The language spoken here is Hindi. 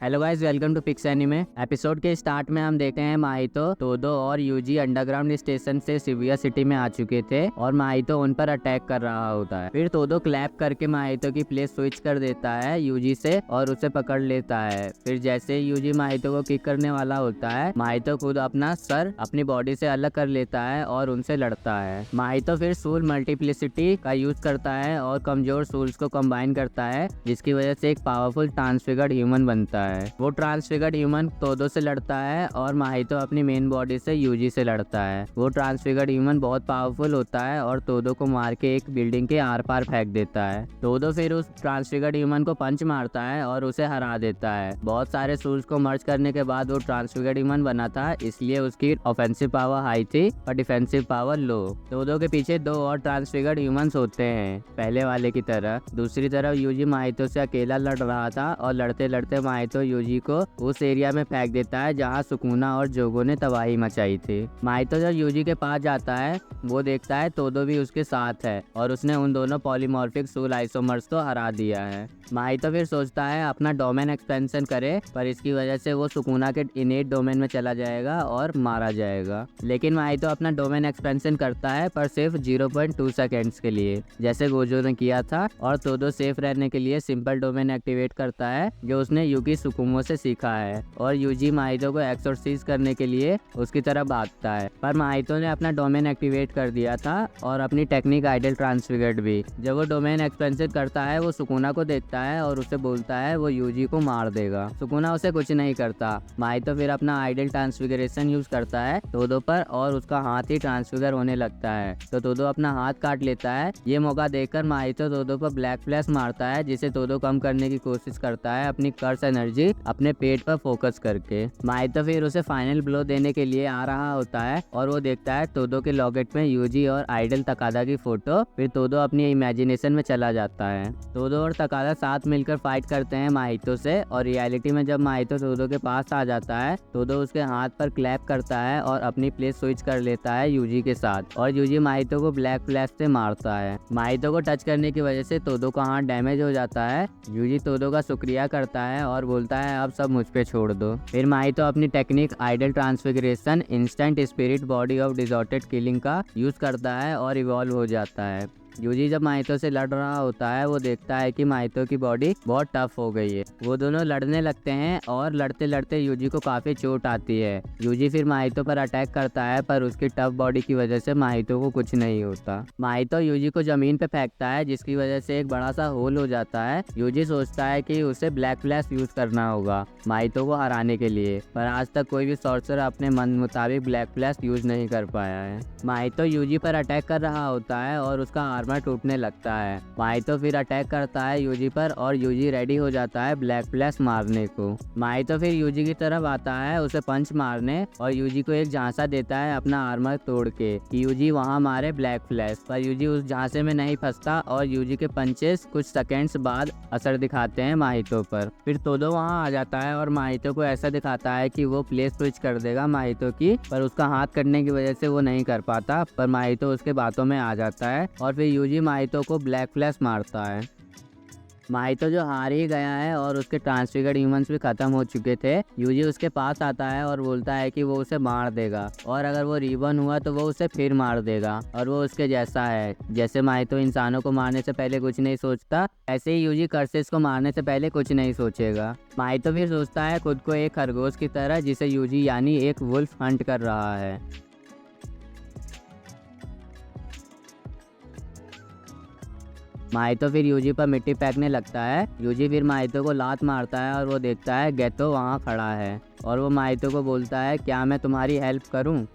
Hello guys, welcome to Pix Anime. Episode के स्टार्ट में हम देखते हैं माहितो, तोदो और यूजी अंडरग्राउंड स्टेशन से शिबुया सिटी में आ चुके थे और माहितो उन पर अटैक कर रहा होता है। फिर तोदो क्लैप करके माहितो की प्लेस स्विच कर देता है यूजी से और उसे पकड़ लेता है। फिर जैसे ही यूजी माहितो को किक करने वाला होता है, माहितो खुद अपना सर अपनी बॉडी से अलग कर लेता है और उनसे लड़ता है। माहितो फिर सोल मल्टीप्लिसिटी का यूज करता है और कमजोर सोल्स को कंबाइन करता है, जिसकी वजह से एक पावरफुल ट्रांसफिगर्ड ह्यूमन बनता है। वो ट्रांसफिगर्ड ह्यूमन तोदो से लड़ता है और माहितो अपनी मेन बॉडी से यूजी से लड़ता है। वो ट्रांसफिगर्ड ह्यूमन बहुत पावरफुल होता है और तोदो को मार के एक बिल्डिंग के आर पार फेंक देता है। तोदो फिर उस ट्रांसफिगर्ड ह्यूमन को पंच मारता है और उसे हरा देता है। बहुत सारे सोल्स को मर्ज करने के बाद वो ट्रांसफिगर्ड ह्यूमन बना था, इसलिए उसकी ऑफेंसिव पावर हाई थी और डिफेंसिव पावर लो। तोदो के पीछे दो और ट्रांसफिगर्ड ह्यूमंस होते हैं पहले वाले की तरह। दूसरी तरफ यूजी माहितो से अकेला लड़ रहा था और लड़ते लड़ते माहितो यूजी को उस एरिया में फेंक देता है जहां सुकुना और जोगो ने तबाही मचाई थी। माहितो जब यूजी के पास जाता है, वो देखता है तोदो भी उसके साथ है और उसने उन दोनों पॉलीमॉर्फिक सोल आइसोमर्स को हरा दिया है। माहितो फिर सोचता है अपना डोमेन एक्सपेंशन करे, पर इसकी वजह से वो सुकुना के इनेट डोमेन में चला जाएगा और मारा जाएगा। लेकिन माहितो अपना डोमेन एक्सपेंशन करता है, पर सिर्फ 0.2 सेकेंड्स के लिए, जैसे गोजो ने किया था। और तोदो सेफ रहने के लिए सिंपल डोमेन एक्टिवेट करता है, जो उसने युकी सुकुमो से सीखा है। और यूजी माहितो को एक्सोर्साइज करने के लिए उसकी तरफ भागता है, पर माहितो ने अपना डोमेन एक्टिवेट कर दिया था और अपनी टेक्निक आइडल ट्रांसफिगर्ड भी। जब वो डोमेन एक्सपेंशन करता है, वो सुकुना को देखता है और उसे बोलता है वो यूजी को मार देगा। सुकुना उसे कुछ नहीं करता। माहितो फिर अपना आइडल ट्रांसफिगरेशन यूज करता है तोदो पर और उसका हाथ ही ट्रांसफिगर होने लगता है, तो तोदो अपना हाथ काट लेता है। ये मौका देखकर माहितो तोदो पर ब्लैक फ्लैश मारता है, जिसे तोदो कम करने की कोशिश करता है अपनी कर्स एनर्जी अपने पेट पर फोकस करके। माहितो फिर उसे फाइनल ब्लो देने के लिए आ रहा होता है और वो देखता है तोदो के लॉकेट में यूजी और आइडल तकादा की फोटो। फिर तोदो अपनी इमेजिनेशन में चला जाता है। तोदो और तकादा साथ मिलकर फाइट करते हैं माहितो से, और रियलिटी में जब माहितो तोदो के पास आ जाता है, तोदो उसके हाथ पर क्लैप करता है और अपनी प्लेस स्विच कर लेता है यूजी के साथ, और यूजी माहितो को ब्लैक फ्लैश से मारता है। माहितो को टच करने की वजह से तोदो का हाथ डैमेज हो जाता है। यूजी तोदो का शुक्रिया करता है और बोलता है अब सब मुझ पे छोड़ दो। फिर माहितो अपनी technique idle transfiguration instant spirit body of distorted killing का यूज करता है और इवॉल्व हो जाता है। यूजी जब माहितो से लड़ रहा होता है, वो देखता है कि माहितो की बॉडी बहुत टफ हो गई है। वो दोनों लड़ने लगते हैं और लड़ते लड़ते यूजी को काफी चोट आती है। यूजी फिर माहितो पर अटैक करता है, पर उसकी टफ बॉडी की वजह से माहितो को कुछ नहीं होता। माहितो यूजी को जमीन पे फेंकता है, जिसकी वजह से एक बड़ा सा होल हो जाता है। यूजी सोचता है कि उसे ब्लैक फ्लैश यूज करना होगा माहितो को हराने के लिए, पर आज तक कोई भी सॉर्सर अपने मन मुताबिक ब्लैक फ्लैश यूज नहीं कर पाया है। माहितो यूजी पर अटैक कर रहा होता है और उसका आर्मर टूटने लगता है। माहितो फिर अटैक करता है यूजी पर और यूजी रेडी हो जाता है ब्लैक फ्लैश मारने को। माहितो फिर यूजी की तरफ आता है उसे पंच मारने, और यूजी को एक झांसा देता है अपना आर्मर तोड़ के कि यूजी वहां मारे ब्लैक फ्लैश, पर यूजी उस झांसे में नहीं फंसता और यूजी के पंचेस कुछ सेकेंड्स बाद असर दिखाते हैं माहितो पर। फिर तोदो वहां आ जाता है और माहितो को ऐसा दिखाता है कि वो प्लेस स्विच कर देगा माहितो की, पर उसका हाथ कटने की वजह से वो नहीं कर पाता। पर माहितो उसके बातों में आ जाता है और फिर यूजी माहितो को ब्लैक फ्लैश मारता है। माहितो जो हार ही गया है और उसके ट्रांसफिगर्ड ह्यूमंस भी खत्म हो चुके थे, यूजी उसके पास आता है और बोलता है कि वो उसे मार देगा, और अगर वो रिबर्न हुआ तो वो उसे फिर मार देगा और वो उसके जैसा है। जैसे माहितो इंसानों को मारने से पहले कुछ नहीं सोचता, ऐसे ही यूजी कर्सेस को मारने से पहले कुछ नहीं सोचेगा। माहितो फिर सोचता है खुद को एक खरगोश की तरह, जिसे यूजी यानी एक वुल्फ हंट कर रहा है। माहितो फिर यूजी पर मिट्टी फेंकने लगता है। यूजी फिर माहितो को लात मारता है और वो देखता है गेतो वहाँ खड़ा है, और वो माहितो को बोलता है क्या मैं तुम्हारी हेल्प करूँ।